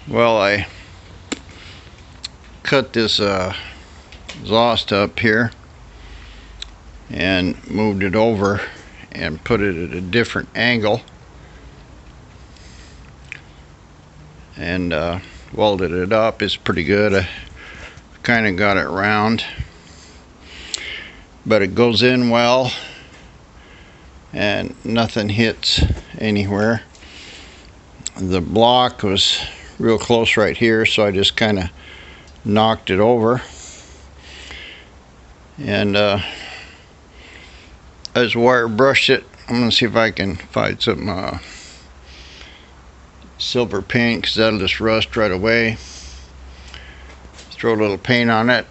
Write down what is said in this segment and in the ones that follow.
Well, I cut this exhaust up here and moved it over and put it at a different angle and welded it up. It's pretty good. I kind of got it round, but it goes in well and nothing hits anywhere. The block was real close right here, so I just kind of knocked it over, and as wire brushed it. I'm gonna see if I can find some silver paint, because that'll just rust right away. Throw a little paint on it.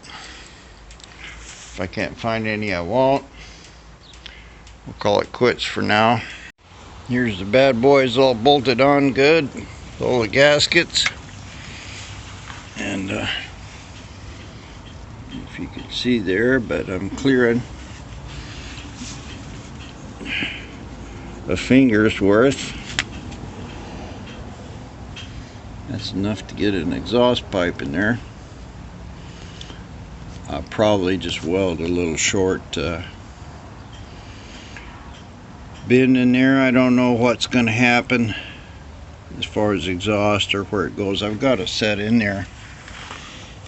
If I can't find any, I won't. We'll call it quits for now. Here's the bad boys all bolted on good, all the gaskets, and if you can see there, but I'm clearing a finger's worth. That's enough to get an exhaust pipe in there. I'll probably just weld a little short bend in there. I don't know what's going to happen as far as exhaust or where it goes. I've got a set in there,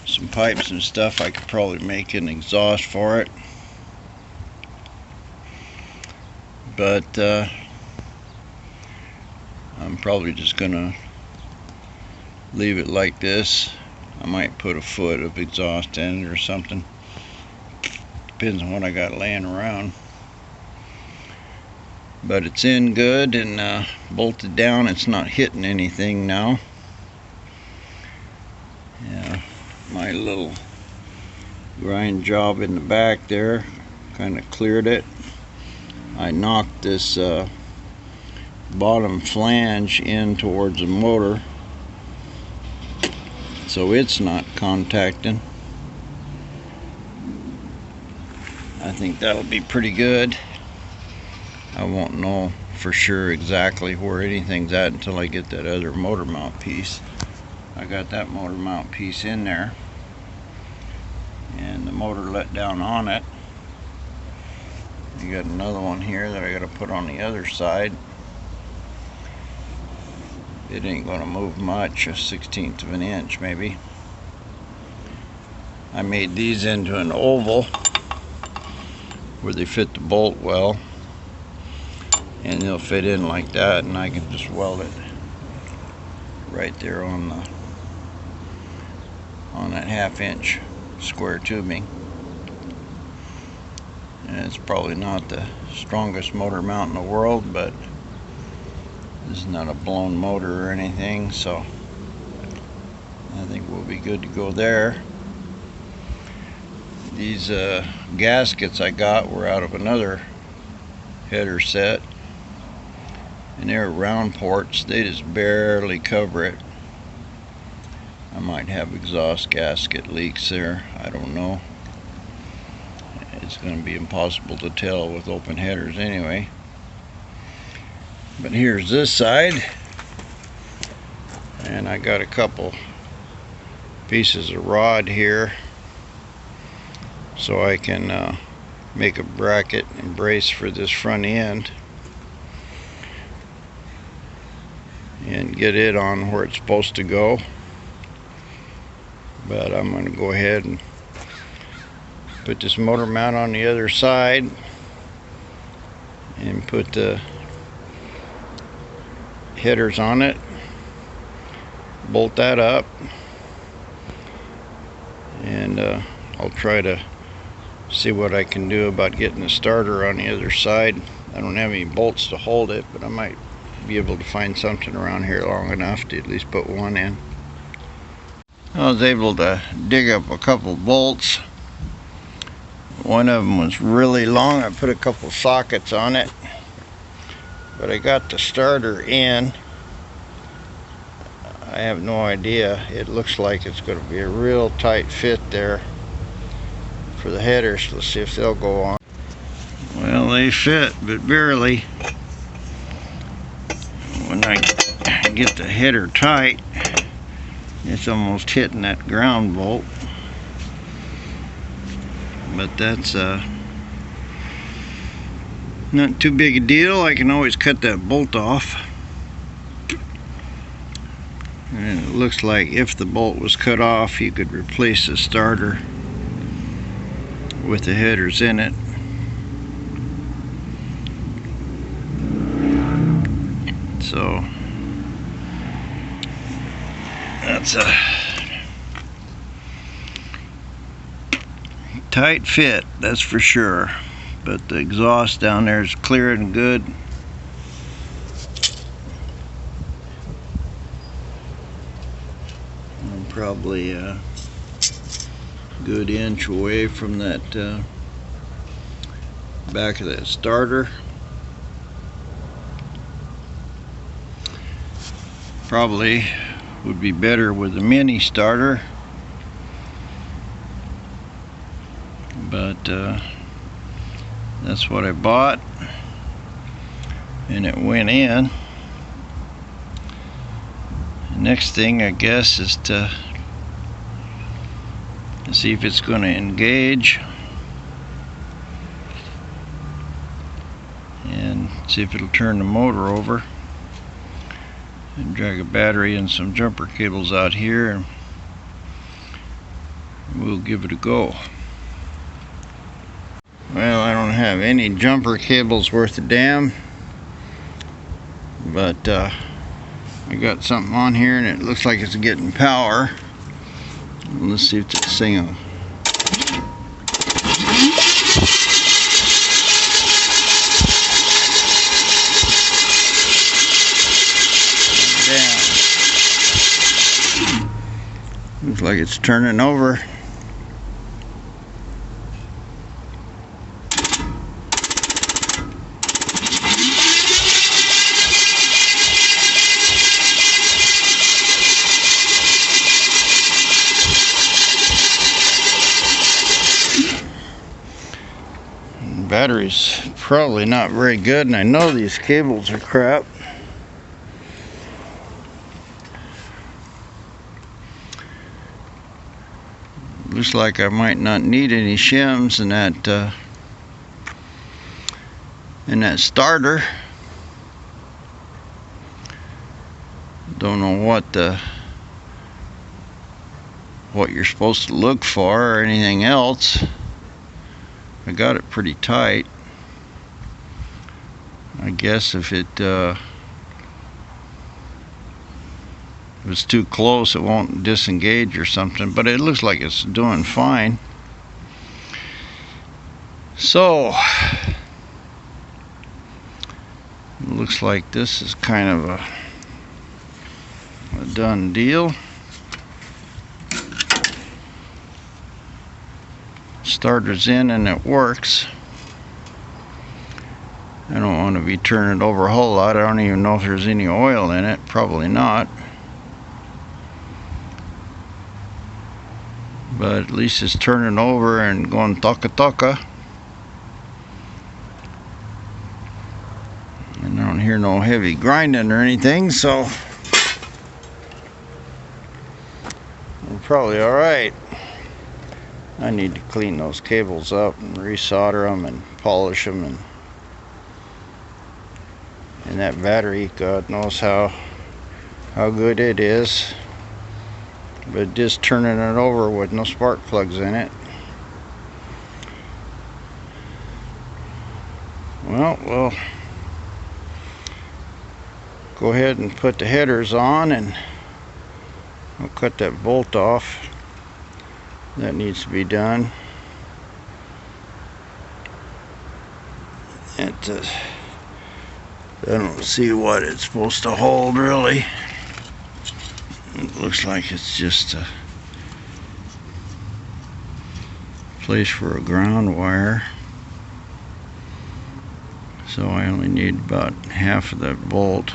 some pipes and stuff. I could probably make an exhaust for it, but I'm probably just gonna leave it like this. I might put a foot of exhaust in it or something. Depends on what I got laying around. But it's in good and bolted down. It's not hitting anything now. Yeah, my little grind job in the back there kind of cleared it. I knocked this bottom flange in towards the motor, so it's not contacting. I think that'll be pretty good. I won't know for sure exactly where anything's at until I get that other motor mount piece. I got that motor mount piece in there, and the motor let down on it. You got another one here that I got to put on the other side. It ain't going to move much, 1/16 of an inch maybe. I made these into an oval where they fit the bolt well, and they'll fit in like that, and I can just weld it right there on that 1/2 inch square tubing. And it's probably not the strongest motor mount in the world, but this is not a blown motor or anything, so I think we'll be good to go there. These gaskets I got were out of another header set, and they're round ports. They just barely cover it. I might have exhaust gasket leaks there, I don't know. It's going to be impossible to tell with open headers anyway. But here's this side, and I got a couple pieces of rod here so I can make a bracket and brace for this front end and get it on where it's supposed to go. But I'm going to go ahead and put this motor mount on the other side and put the headers on it, bolt that up, and I'll try to see what I can do about getting the starter on the other side. I don't have any bolts to hold it, but I might be able to find something around here long enough to at least put one in. I was able to dig up a couple bolts. One of them was really long. I put a couple sockets on it, but I got the starter in. I have no idea. It looks like it's going to be a real tight fit there for the headers. Let's see if they'll go on. Well, they fit, but barely. When I get the header tight, It's almost hitting that ground bolt, but that's not too big a deal. I can always cut that bolt off. And it looks like if the bolt was cut off, you could replace the starter with the headers in it. So that's a tight fit, that's for sure. But the exhaust down there is clear and good. I'm probably a good inch away from that back of that starter. Probably would be better with a mini starter, but that's what I bought, and it went in. The next thing, I guess, is to see if it's going to engage and see if it'll turn the motor over, and drag a battery and some jumper cables out here, and we'll give it a go. Well, I don't have any jumper cables worth a damn, but I got something on here and it looks like it's getting power. Let's see if this thing will. Down. Looks like it's turning over. Battery's probably not very good, and I know these cables are crap. Looks like I might not need any shims in that starter. Don't know what you're supposed to look for or anything else. I got it pretty tight. I guess if it was too close, it won't disengage or something, but it looks like it's doing fine. So it looks like this is kind of a done deal. Starter's in and it works. I don't want to be turning it over a whole lot. I don't even know if there's any oil in it. Probably not. But at least it's turning over and going taka. And I don't hear no heavy grinding or anything, so we're probably alright. I need to clean those cables up and resolder them and polish them, and that battery, God knows how good it is, but just turning it over with no spark plugs in it. Well, we'll go ahead and put the headers on, and I'll cut that bolt off. That needs to be done. I don't see what it's supposed to hold, really. It looks like it's just a place for a ground wire. So I only need about half of that bolt.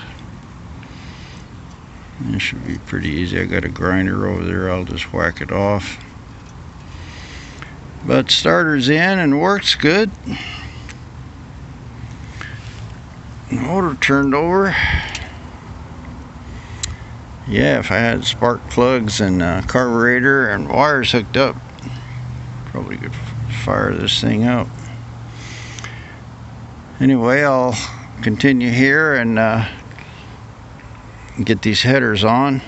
It should be pretty easy. I got a grinder over there. I'll just whack it off. But starter's in and works good. Motor turned over. Yeah, if I had spark plugs and carburetor and wires hooked up, probably could fire this thing up. Anyway, I'll continue here and get these headers on.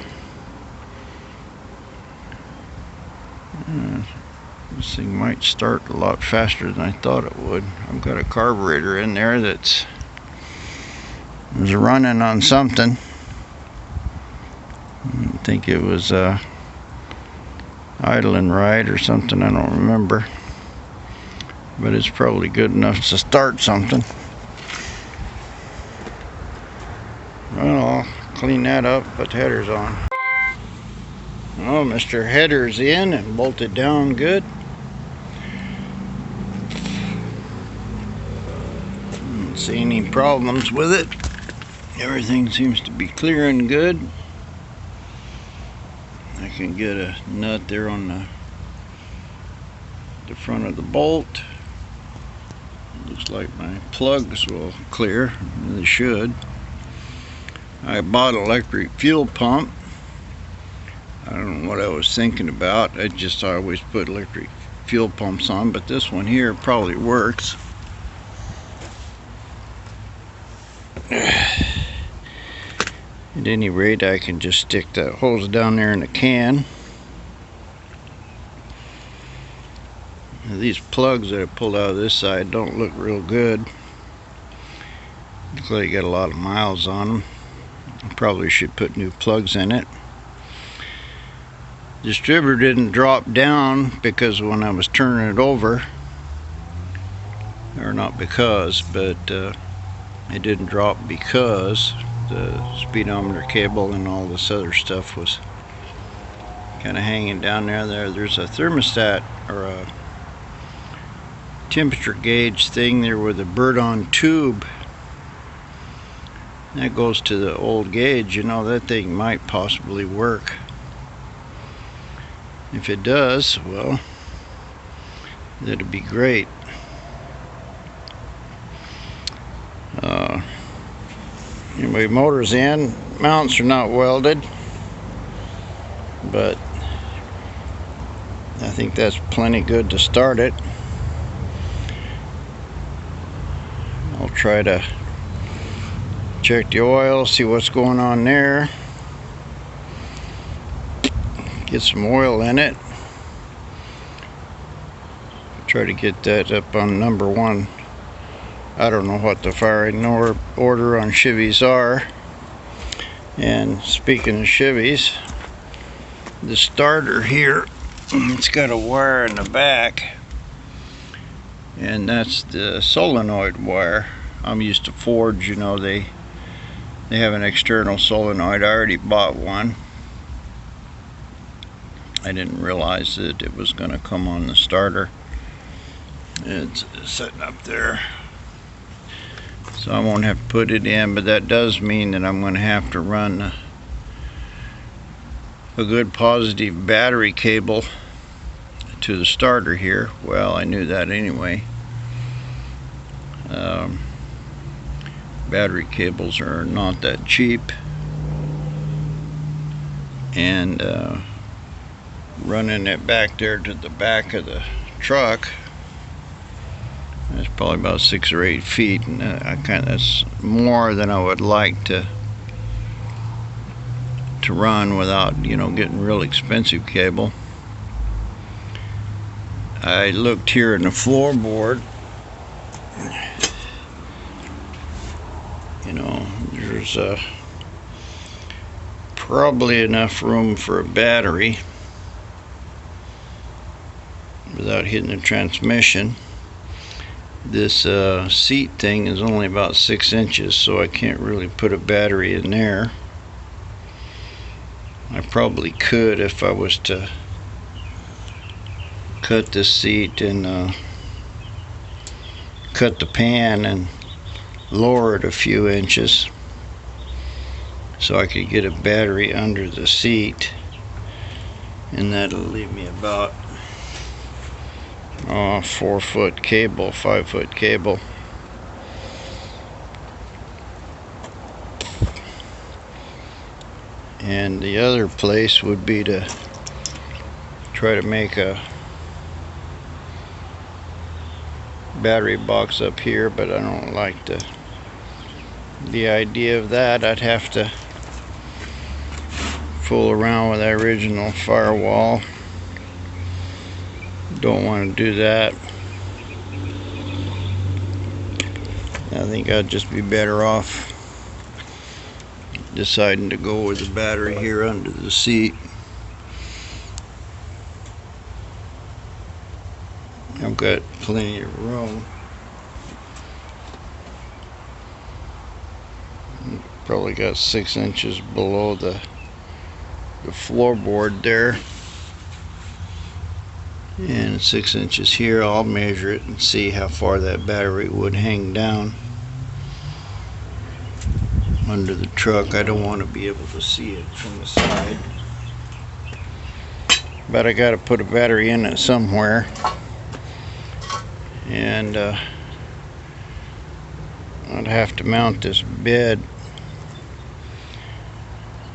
This thing might start a lot faster than I thought it would. I've got a carburetor in there that's running on something. I think it was idling right or something, I don't remember. But it's probably good enough to start something. Well, I'll clean that up, put the headers on. Oh, Mr. Header's in and bolted down good. Don't see any problems with it. Everything seems to be clear and good. I can get a nut there on the front of the bolt. Looks like my plugs will clear. They should. I bought an electric fuel pump. I don't know what I was thinking about. I always put electric fuel pumps on, but this one here probably works. At any rate, I can just stick that hose down there in the can. Now, these plugs that I pulled out of this side don't look real good. Looks like they got a lot of miles on them. I probably should put new plugs in it. Distributor didn't drop down because when I was turning it over, or not because, but it didn't drop because the speedometer cable and all this other stuff was kind of hanging down there. There's a thermostat or a temperature gauge thing there with a bird-on tube that goes to the old gauge. You know, that thing might possibly work. If it does, well, that'd be great. Anyway, motor's in. Mounts are not welded, but I think that's plenty good to start it. I'll try to check the oil, see what's going on there. Get some oil in it. Try to get that up on number 1. I don't know what the firing order on Chevys are. And speaking of Chevys, the starter here, it's got a wire in the back, and that's the solenoid wire. I'm used to Ford, you know, they have an external solenoid. I already bought one. I didn't realize that it was going to come on the starter. It's sitting up there, so I won't have to put it in, but that does mean that I'm going to have to run a good positive battery cable to the starter here. Well, I knew that anyway. Battery cables are not that cheap, and running it back there to the back of the truck, it's probably about 6 or 8 feet, and that's more than I would like to run without, you know, getting real expensive cable. I looked here in the floorboard. You know, there's probably enough room for a battery without hitting the transmission. This seat thing is only about 6 inches, so I can't really put a battery in there. I probably could if I was to cut this seat and cut the pan and lower it a few inches so I could get a battery under the seat, and that'll leave me about 4-foot cable, 5-foot cable. And the other place would be to try to make a battery box up here, but I don't like the idea of that. I'd have to fool around with that original firewall. Don't want to do that. I think I'd just be better off deciding to go with the battery here under the seat. I've got plenty of room. Probably got 6 inches below the floorboard there, and 6 inches here. I'll measure it and see how far that battery would hang down under the truck. I don't want to be able to see it from the side, but I got to put a battery in it somewhere, and I'd have to mount this bed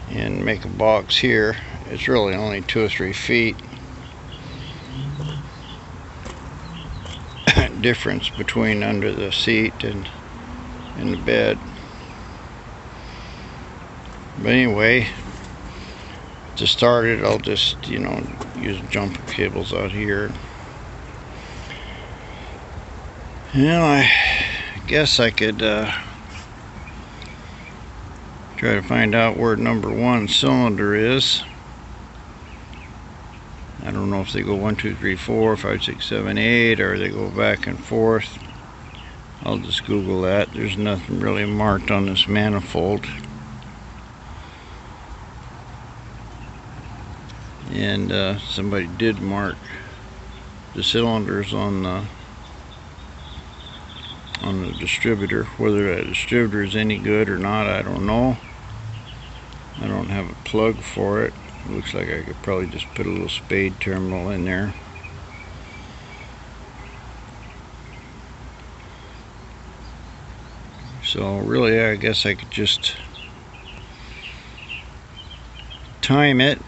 and make a box here. It's really only 2 or 3 feet difference between under the seat and the bed. But anyway, to start it, I'll just, use jumper cables out here. I guess I could try to find out where number 1 cylinder is. I don't know if they go 1, 2, 3, 4, 5, 6, 7, 8, or they go back and forth. I'll just Google that. There's nothing really marked on this manifold. And somebody did mark the cylinders on the distributor. Whether that distributor is any good or not, I don't know. I don't have a plug for it. Looks like I could probably just put a little spade terminal in there. So really, I guess I could just time it,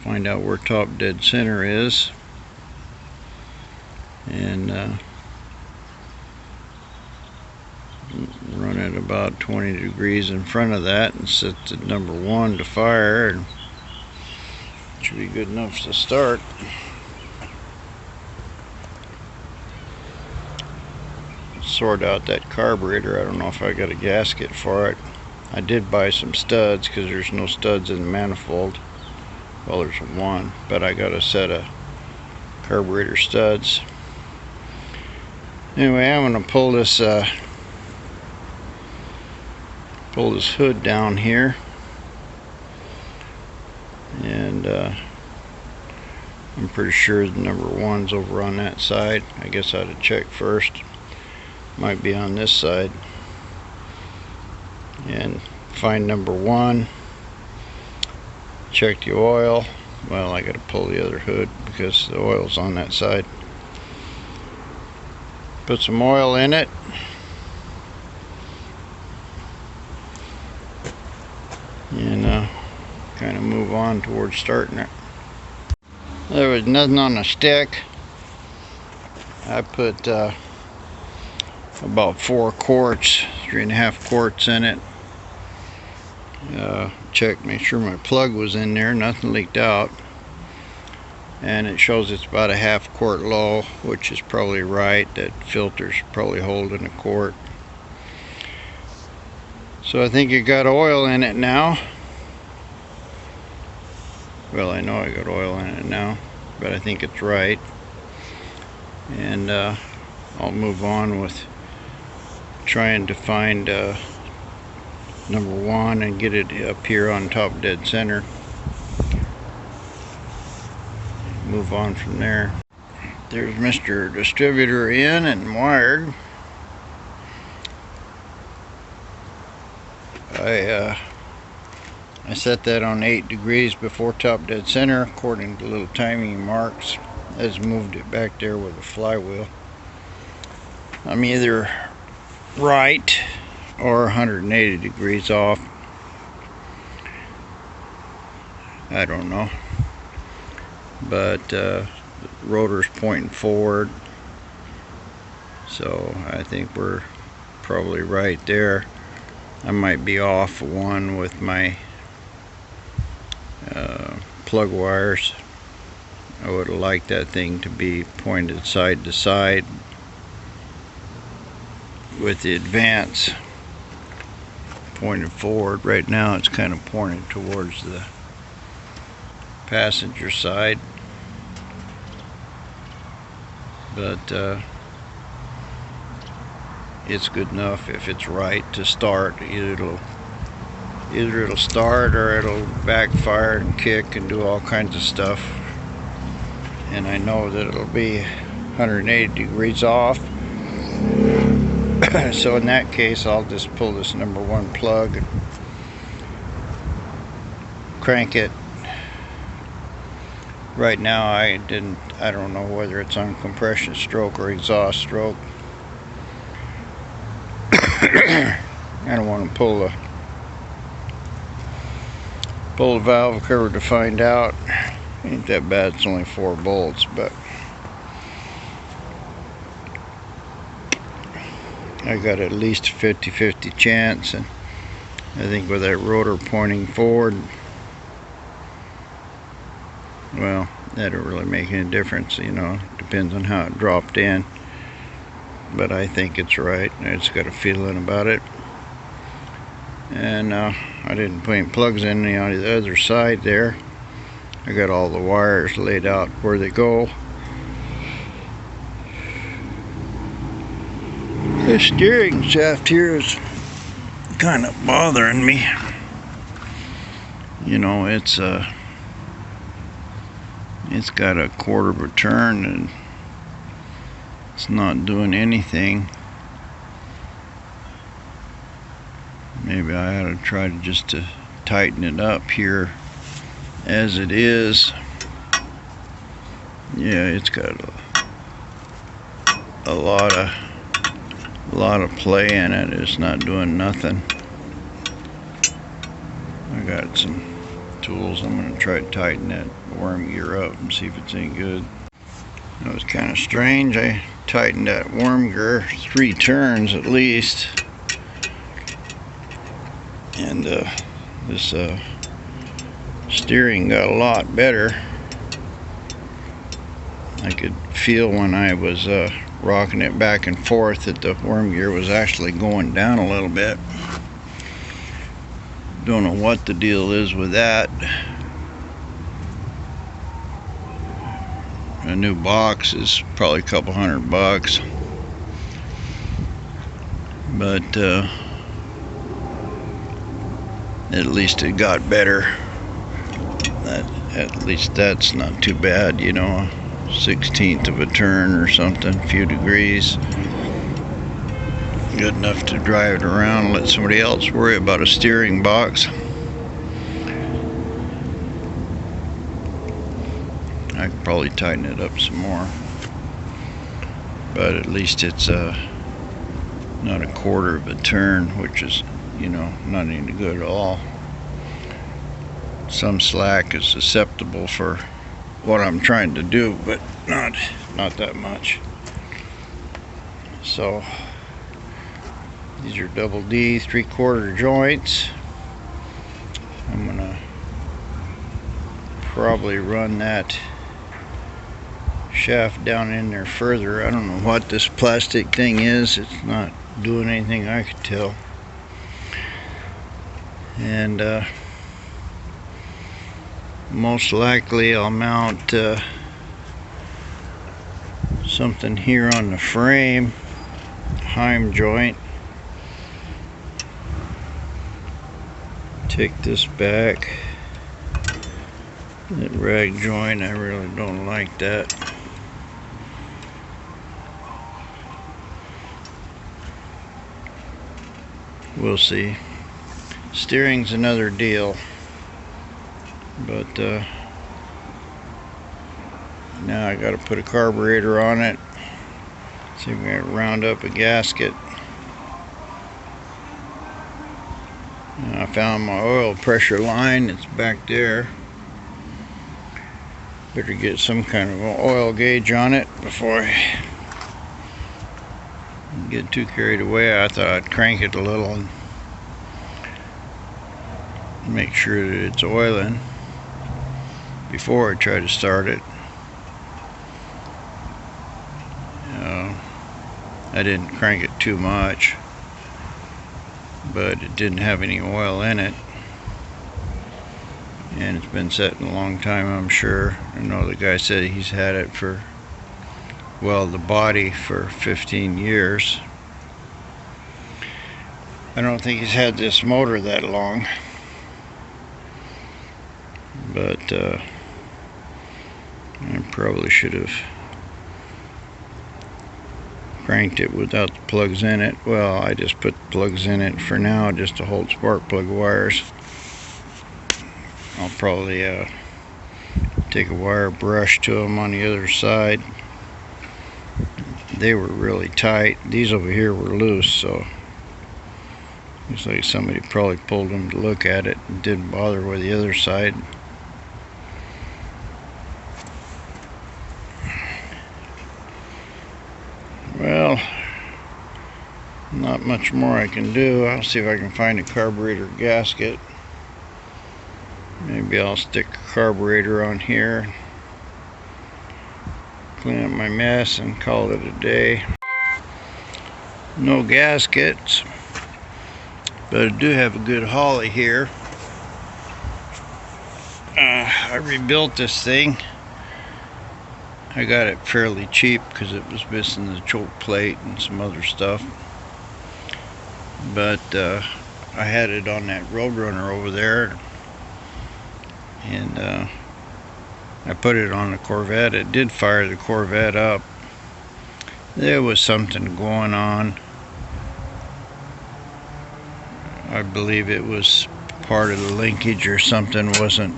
find out where top dead center is, and run it about 20 degrees in front of that and set the number 1 to fire, and it should be good enough to start. Sort out that carburetor. I don't know if I got a gasket for it. I did buy some studs because there's no studs in the manifold. Well, there's one, but I got a set of carburetor studs. Anyway, I'm going to pull this hood down here, and I'm pretty sure the number 1's over on that side. I guess I ought to check first. Might be on this side, and find number 1. Check the oil. Well, I got to pull the other hood because the oil's on that side. Put some oil in it. And kind of move on towards starting it. There was nothing on the stick. I put about 4 quarts, 3.5 quarts in it. Check, make sure my plug was in there, nothing leaked out, and it shows it's about a 1/2 quart low, which is probably right. That filter's probably holding a quart. So I think it got oil in it now. Well, I know I got oil in it now, but I think it's right. And I'll move on with trying to find number 1 and get it up here on top dead center. Move on from there. There's Mr. Distributor in and wired. I set that on 8 degrees before top dead center according to little timing marks. I just moved it back there with a flywheel. I'm either right or 180 degrees off. I don't know, but the rotor's pointing forward, so I think we're probably right there. I might be off one with my plug wires. I would have liked that thing to be pointed side to side with the advance pointed forward. Right now it's kind of pointed towards the passenger side, but it's good enough if it's right to start. Either it'll start or it'll backfire and kick and do all kinds of stuff, and I know that it'll be 180 degrees off. So in that case, I'll just pull this number 1 plug and crank it. Right now I don't know whether it's on compression stroke or exhaust stroke. I don't want to pull the valve cover to find out. Ain't that bad, it's only 4 bolts, but I got at least a 50-50 chance, and I think with that rotor pointing forward, well, that don't really make any difference, you know, depends on how it dropped in, but I think it's right. I just got a feeling about it. And I didn't put any plugs in on the other side there. I got all the wires laid out where they go. The steering shaft here is kind of bothering me. You know, it's got a quarter of a turn and it's not doing anything. Maybe I ought to try to tighten it up here as it is. Yeah, it's got a lot of play in it. It's not doing nothing. I got some tools. I'm going to try to tighten that worm gear up and see if it's any good. That was kind of strange. I tightened that worm gear 3 turns at least, and this steering got a lot better. I could feel when I was rocking it back and forth that the worm gear was actually going down a little bit. Don't know what the deal is with that. A new box is probably a couple $100, but at least it got better. At least that's not too bad, you know, 1/16 of a turn or something, a few degrees. Good enough to drive it around and let somebody else worry about a steering box. I could probably tighten it up some more, but at least it's not a quarter of a turn, which is, you know, not any good at all. Some slack is acceptable for what I'm trying to do, but not that much. So these are double D 3/4 joints. I'm gonna probably run that shaft down in there further. I don't know what this plastic thing is. It's not doing anything I could tell. And most likely I'll mount something here on the frame, Heim joint. Take this back. That rag joint, I really don't like that. We'll see. Steering's another deal, but now I got to put a carburetor on it. See if we can round up a gasket. found my oil pressure line. It's back there. Better get some kind of an oil gauge on it before I get too carried away. I thought I'd crank it a little and make sure that it's oiling before I try to start it. I didn't crank it too much, but it didn't have any oil in it, and it's been sitting a long time, I'm sure. I know the guy said he's had it for, well, the body for 15 years. I don't think he's had this motor that long, but I probably should have cranked it without the plugs in it. Well, I just put the plugs in it for now just to hold spark plug wires. I'll probably take a wire brush to them on the other side. They were really tight. These over here were loose, so looks like somebody probably pulled them to look at it and didn't bother with the other side. Well, not much more I can do. I'll see if I can find a carburetor gasket. Maybe I'll stick a carburetor on here, clean up my mess, and call it a day. No gaskets, but I do have a good holly here. I rebuilt this thing. I got it fairly cheap because it was missing the choke plate and some other stuff. But I had it on that Roadrunner over there, and I put it on the Corvette. It did fire the Corvette up. There was something going on. I believe it was part of the linkage or something wasn't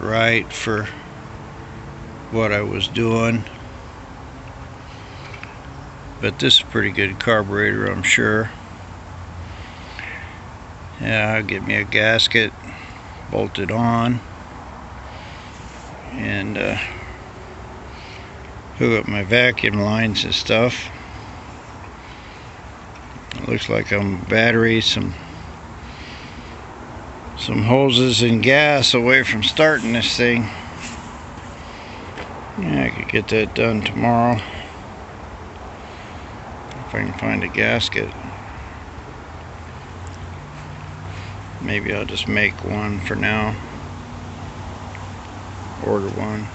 right for what I was doing. But this is a pretty good carburetor, I'm sure. Yeah, I'll get me a gasket, bolt it on, and hook up my vacuum lines and stuff. It looks like I'm battery, some hoses and gas away from starting this thing. Yeah, I could get that done tomorrow if I can find a gasket. Maybe I'll just make one for now. Order one.